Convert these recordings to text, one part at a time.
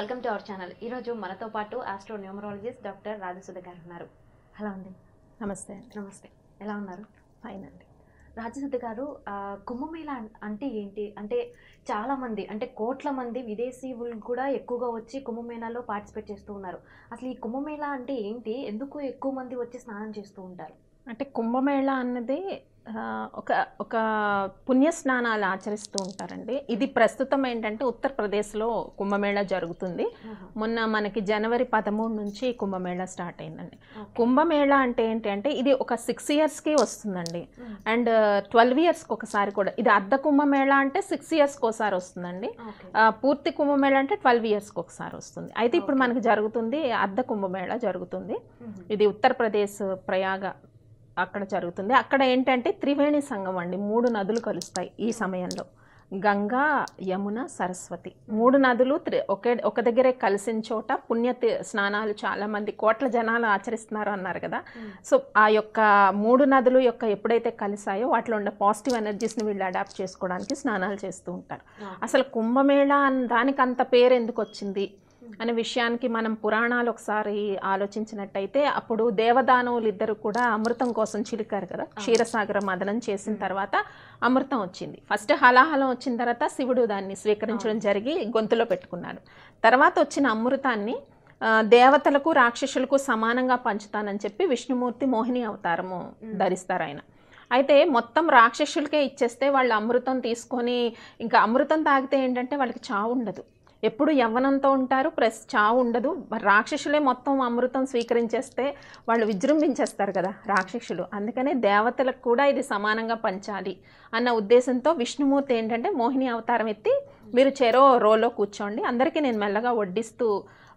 Welcome to our channel. ఈరోజు మనతో పాటు ఆస్ట్రో న్యూమరాలజిస్ట్ డాక్టర్ రాజసుధ గారు ఉన్నారు. హలో అండి. నమస్తే. నమస్తే. ఎలా ఉన్నారు? ఫైన్ అండి. రాజసుధ గారు, కుంభమేళా అంటే ఏంటి? అంటే చాలామంది, అంటే కోట్ల మంది విదేశీయులు కూడా ఎక్కువగా వచ్చి కుంభమేళాలో పార్టిసిపేట్ చేస్తూ ఉన్నారు. అసలు ఈ కుంభమేళా అంటే ఏంటి? ఎందుకు ఎక్కువ మంది వచ్చి స్నానం చేస్తూ ఉంటారు? అంటే కుంభమేళా అన్నది ఒక పుణ్య స్నానాలు ఆచరిస్తూ ఉంటారండి. ఇది ప్రస్తుతం ఏంటంటే ఉత్తరప్రదేశ్లో కుంభమేళా జరుగుతుంది. మొన్న మనకి జనవరి 13 నుంచి కుంభమేళా స్టార్ట్ అయిందండి. కుంభమేళా అంటే ఏంటి అంటే ఇది ఒక 6 yearsకి వస్తుందండి. అండ్ 12 yearsకి ఒకసారి కూడా. ఇది అర్ధ కుంభమేళా అంటే 6 yearsకి ఒకసారి వస్తుందండి. పూర్తి కుంభమేళా అంటే 12 yearsకి ఒకసారి వస్తుంది. అయితే ఇప్పుడు మనకి జరుగుతుంది అర్ధ కుంభమేళా జరుగుతుంది. ఇది ఉత్తరప్రదేశ్ ప్రయాగ అక్కడ జరుగుతుంది. అక్కడ ఏంటంటే త్రివేణి సంగమం అండి. 3 నదులు కలుస్తాయి ఈ సమయంలో. గంగా, యమున, సరస్వతి 3 నదులు ఒక దగ్గరే కలిసిన చోట పుణ్య స్నానాలు చాలా మంది కోట్ల జనాలు ఆచరిస్తున్నారు అన్నారు కదా. సో ఆ యొక్క 3 నదులు యొక్క ఎప్పుడైతే కలిసాయో వాటిలో ఉన్న పాజిటివ్ ఎనర్జీస్ని వీళ్ళు అడాప్ట్ చేసుకోవడానికి స్నానాలు చేస్తూ ఉంటారు. అసలు కుంభమేళా దానికి అంత పేరు ఎందుకు వచ్చింది అనే విషయానికి మనం పురాణాలు ఒకసారి ఆలోచించినట్టయితే అప్పుడు దేవదానవులు ఇద్దరు కూడా అమృతం కోసం చిలికారు కదా. క్షీరసాగర మదనం చేసిన తర్వాత అమృతం వచ్చింది. ఫస్ట్ హలాహలం వచ్చిన తర్వాత శివుడు దాన్ని స్వీకరించడం జరిగి గొంతులో పెట్టుకున్నాడు. తర్వాత వచ్చిన అమృతాన్ని దేవతలకు రాక్షసులకు సమానంగా పంచుతానని చెప్పి విష్ణుమూర్తి మోహిని అవతారము ధరిస్తారు ఆయన. అయితే మొత్తం రాక్షసులకే ఇచ్చేస్తే వాళ్ళు అమృతం తీసుకొని ఇంకా అమృతం తాగితే ఏంటంటే వాళ్ళకి చావు ఉండదు, ఎప్పుడు యవ్వనంతో ఉంటారు, ప్లస్ చావు ఉండదు. రాక్షసులే మొత్తం అమృతం స్వీకరించేస్తే వాళ్ళు విజృంభించేస్తారు కదా రాక్షసులు. అందుకనే దేవతలకు కూడా ఇది సమానంగా పంచాలి అన్న ఉద్దేశంతో విష్ణుమూర్తి ఏంటంటే మోహిని అవతారం ఎత్తి మీరు చెరో రోలో కూర్చోండి, అందరికీ నేను మెల్లగా వడ్డిస్తూ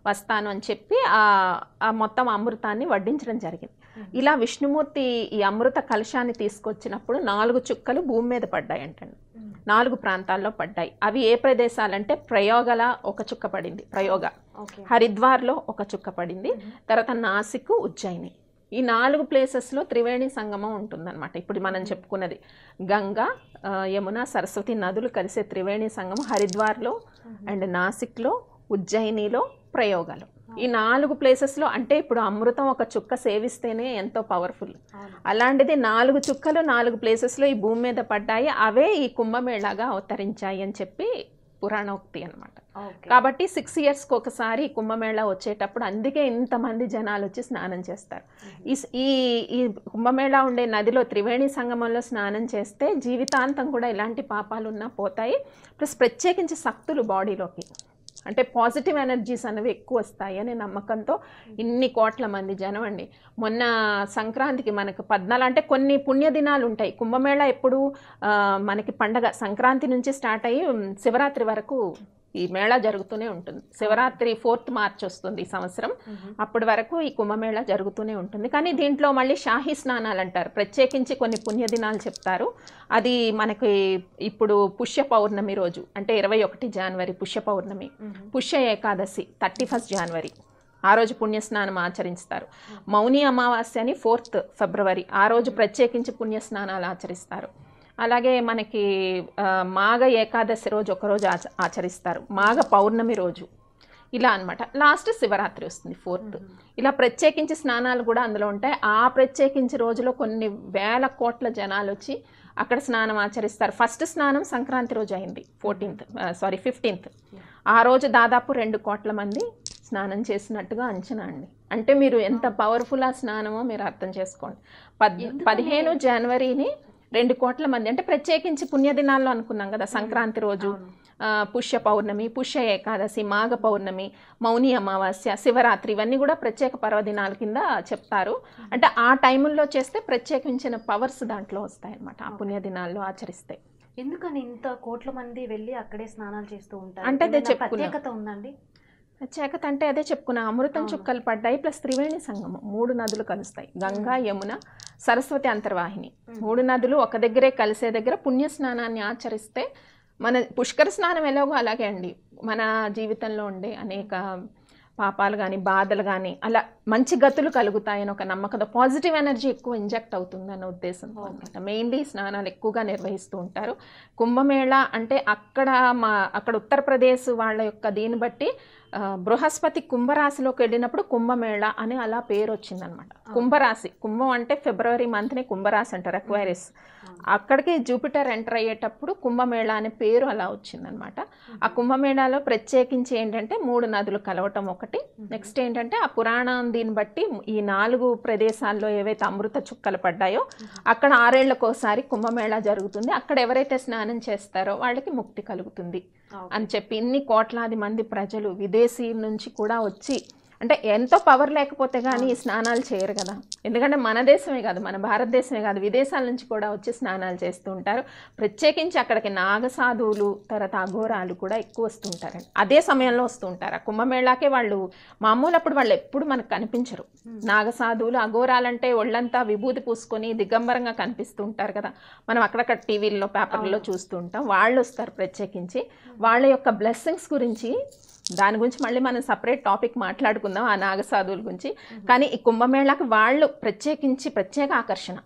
వస్తాను అని చెప్పి ఆ మొత్తం అమృతాన్ని వడ్డించడం జరిగింది. ఇలా విష్ణుమూర్తి ఈ అమృత కలశాన్ని తీసుకొచ్చినప్పుడు 4 చుక్కలు భూమి మీద పడ్డాయి అంటండి. 4 ప్రాంతాల్లో పడ్డాయి. అవి ఏ ప్రదేశాలంటే ప్రయోగల ఒక చుక్క పడింది, ప్రయోగ, హరిద్వార్లో ఒక చుక్క పడింది, తర్వాత నాసిక్, ఉజ్జయిని. ఈ 4 ప్లేసెస్లో త్రివేణి సంగమం ఉంటుందన్నమాట. ఇప్పుడు మనం చెప్పుకున్నది గంగా, యమున, సరస్వతి నదులు కలిసే త్రివేణి సంగమం హరిద్వార్లో అండ్ నాసిక్లో, ఉజ్జయినిలో, ప్రయోగాలు. ఈ 4 ప్లేసెస్లో అంటే ఇప్పుడు అమృతం ఒక చుక్క సేవిస్తేనే ఎంతో పవర్ఫుల్. అలాంటిది 4 చుక్కలు 4 ప్లేసెస్లో ఈ భూమి మీద పడ్డాయి. అవే ఈ కుంభమేళాగా అవతరించాయి అని చెప్పి పురాణోక్తి అనమాట. కాబట్టి 6 yearsకి ఒకసారి కుంభమేళా వచ్చేటప్పుడు అందుకే ఇంతమంది జనాలు వచ్చి స్నానం చేస్తారు. ఈ కుంభమేళా ఉండే నదిలో త్రివేణి సంగమంలో స్నానం చేస్తే జీవితాంతం కూడా ఎలాంటి పాపాలు ఉన్నా పోతాయి. ప్లస్ ప్రత్యేకించి శక్తులు బాడీలోకి అంటే పాజిటివ్ ఎనర్జీస్ అనేవి ఎక్కువ వస్తాయి అనే నమ్మకంతో ఇన్ని కోట్ల మంది జనం అండి. మొన్న సంక్రాంతికి మనకు 14 అంటే కొన్ని పుణ్యదినాలు ఉంటాయి. కుంభమేళా ఎప్పుడు మనకి పండగ సంక్రాంతి నుంచి స్టార్ట్ అయ్యి శివరాత్రి వరకు ఈ మేళా జరుగుతూనే ఉంటుంది. శివరాత్రి 4th March వస్తుంది ఈ సంవత్సరం. అప్పటి వరకు ఈ కుంభమేళా జరుగుతూనే ఉంటుంది. కానీ దీంట్లో మళ్ళీ షాహీ స్నానాలు అంటారు, ప్రత్యేకించి కొన్ని పుణ్యదినాలు చెప్తారు. అది మనకి ఇప్పుడు పుష్య పౌర్ణమి రోజు అంటే 21 January పుష్య పౌర్ణమి, పుష్య ఏకాదశి 31 January ఆ రోజు పుణ్యస్నానం ఆచరిస్తారు. మౌని అమావాస్య అని 4th February ఆ రోజు ప్రత్యేకించి పుణ్యస్నానాలు ఆచరిస్తారు. అలాగే మనకి మాఘ ఏకాదశి రోజు ఒకరోజు ఆచరిస్తారు, మాఘ పౌర్ణమి రోజు, ఇలా అనమాట. లాస్ట్ శివరాత్రి వస్తుంది 4th. ఇలా ప్రత్యేకించి స్నానాలు కూడా అందులో ఉంటాయి. ఆ ప్రత్యేకించి రోజులో కొన్ని వేల కోట్ల జనాలు వచ్చి అక్కడ స్నానం ఆచరిస్తారు. ఫస్ట్ స్నానం సంక్రాంతి రోజు అయింది 15th. ఆ రోజు దాదాపు 2 కోట్ల మంది స్నానం చేసినట్టుగా అంచనా అండి. అంటే మీరు ఎంత పవర్ఫుల్ ఆ స్నానమో మీరు అర్థం చేసుకోండి. 15 Januaryని 2 కోట్ల మంది అంటే ప్రత్యేకించి పుణ్యదినాల్లో అనుకున్నాం కదా, సంక్రాంతి రోజు, పుష్య పౌర్ణమి, పుష్య ఏకాదశి, మాఘ పౌర్ణమి, మౌని అమావాస్య, శివరాత్రి ఇవన్నీ కూడా ప్రత్యేక పర్వదినాల కింద చెప్తారు. అంటే ఆ టైముల్లో చేస్తే ప్రత్యేకించిన పవర్స్ దాంట్లో వస్తాయన్నమాట ఆ పుణ్యదినాల్లో ఆచరిస్తే. ఎందుకని ఇంత కోట్ల మంది వెళ్ళి అక్కడే స్నానాలు చేస్తూ ఉంటారు? అంటే అదే ప్రత్యేకత ఉందండి. ప్రత్యేకత అంటే అదే చెప్పుకున్నా, అమృతం చుక్కలు పడ్డాయి, ప్లస్ త్రివేణి సంగమం 3 నదులు కలుస్తాయి. గంగా, యమున, సరస్వతి అంతర్వాహిని 3 నదులు ఒక దగ్గరే కలిసే దగ్గర పుణ్య స్నానాన్ని ఆచరిస్తే మన పుష్కర స్నానం ఎలాగో అలాగే అండి, మన జీవితంలో ఉండే అనేక పాపాలు కానీ బాధలు కానీ అలా మంచి గతులు కలుగుతాయని ఒక నమ్మకంతో పాజిటివ్ ఎనర్జీ ఎక్కువ ఇంజెక్ట్ అవుతుందన్న ఉద్దేశంతో అనమాట మెయిన్లీ స్నానాలు ఎక్కువగా నిర్వహిస్తూ ఉంటారు. కుంభమేళా అంటే అక్కడ ఉత్తరప్రదేశ్ వాళ్ళ యొక్క దీన్ని బట్టి బృహస్పతి కుంభరాశిలోకి వెళ్ళినప్పుడు కుంభమేళ అని అలా పేరు వచ్చిందనమాట. కుంభరాశి, కుంభం అంటే ఫిబ్రవరి మంత్ని కుంభరాశి అంటారు, అక్వైరస్. అక్కడికి జూపిటర్ ఎంటర్ అయ్యేటప్పుడు కుంభమేళ అనే పేరు అలా వచ్చిందనమాట. ఆ కుంభమేళాలో ప్రత్యేకించి ఏంటంటే 3 నదులు కలవటం ఒకటి. నెక్స్ట్ ఏంటంటే ఆ పురాణం దీన్ని బట్టి ఈ 4 ప్రదేశాల్లో ఏవైతే అమృత చుక్కలు పడ్డాయో అక్కడ 6 ఏళ్లకోసారి కుంభమేళా జరుగుతుంది. అక్కడ ఎవరైతే స్నానం చేస్తారో వాళ్ళకి ముక్తి కలుగుతుంది అని చెప్పి ఇన్ని కోట్లాది మంది ప్రజలు విదేశీ నుంచి కూడా వచ్చి, అంటే ఎంతో పవర్ లేకపోతే కానీ ఈ స్నానాలు చేయరు కదా. ఎందుకంటే మన దేశమే కాదు, మన భారతదేశమే కాదు, విదేశాల నుంచి కూడా వచ్చి స్నానాలు చేస్తూ ఉంటారు. ప్రత్యేకించి అక్కడికి నాగసాధువులు తర్వాత అఘోరాలు కూడా ఎక్కువ వస్తూ ఉంటారండి. అదే సమయంలో వస్తూ ఉంటారు. ఆ కుంభమేళాకే వాళ్ళు మామూలు అప్పుడు వాళ్ళు ఎప్పుడు మనకు కనిపించరు. నాగసాధువులు అఘోరాలంటే ఒళ్ళంతా విభూతి పూసుకొని దిగంబరంగా కనిపిస్తూ ఉంటారు కదా, మనం అక్కడక్కడ టీవీల్లో పేపర్లో చూస్తూ ఉంటాం. వాళ్ళు వస్తారు ప్రత్యేకించి. వాళ్ళ యొక్క బ్లెస్సింగ్స్ గురించి, దాని గురించి మళ్ళీ మనం సపరేట్ టాపిక్ మాట్లాడుకుందాం ఆ నాగసాధువుల గురించి. కానీ ఈ కుంభమేళాకి వాళ్ళు ప్రత్యేక ఆకర్షణ.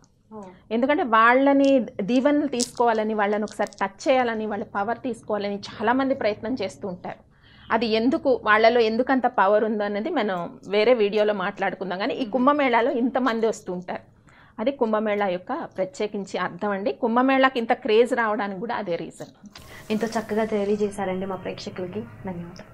ఎందుకంటే వాళ్ళని దీవెనలు తీసుకోవాలని, వాళ్ళని ఒకసారి టచ్ చేయాలని, వాళ్ళ పవర్ తీసుకోవాలని చాలామంది ప్రయత్నం చేస్తూ ఉంటారు. అది ఎందుకు, వాళ్ళలో ఎందుకంత పవర్ ఉందో అనేది మనం వేరే వీడియోలో మాట్లాడుకుందాం. కానీ ఈ కుంభమేళాలో ఇంతమంది వస్తూ ఉంటారు. అది కుంభమేళా యొక్క ప్రత్యేకించి అర్థం అండి. కుంభమేళాకి ఇంత క్రేజ్ రావడానికి కూడా అదే రీజన్. ఇంత చక్కగా తెలియజేశారండి మా ప్రేక్షకులకి, ధన్యవాదాలు.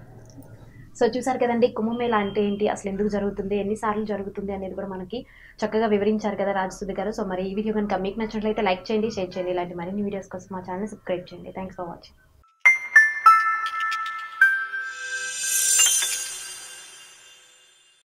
సో చూసారు కదండి, కుంభమేళా అంటే ఏంటి, అసలు ఎందుకు జరుగుతుంది, ఎన్నిసార్లు జరుగుతుంది అనేది కూడా మనకి చక్కగా వివరించారు కదా రాజసుధి గారు. సో మరి ఈ వీడియో కనుక మీకు నచ్చినట్లయితే లైక్ చేయండి, షేర్ చేయండి. ఇలాంటి మరిన్ని వీడియోస్ కోసం మా ఛానల్ సబ్స్క్రైబ్ చేయండి. Thanks for watching.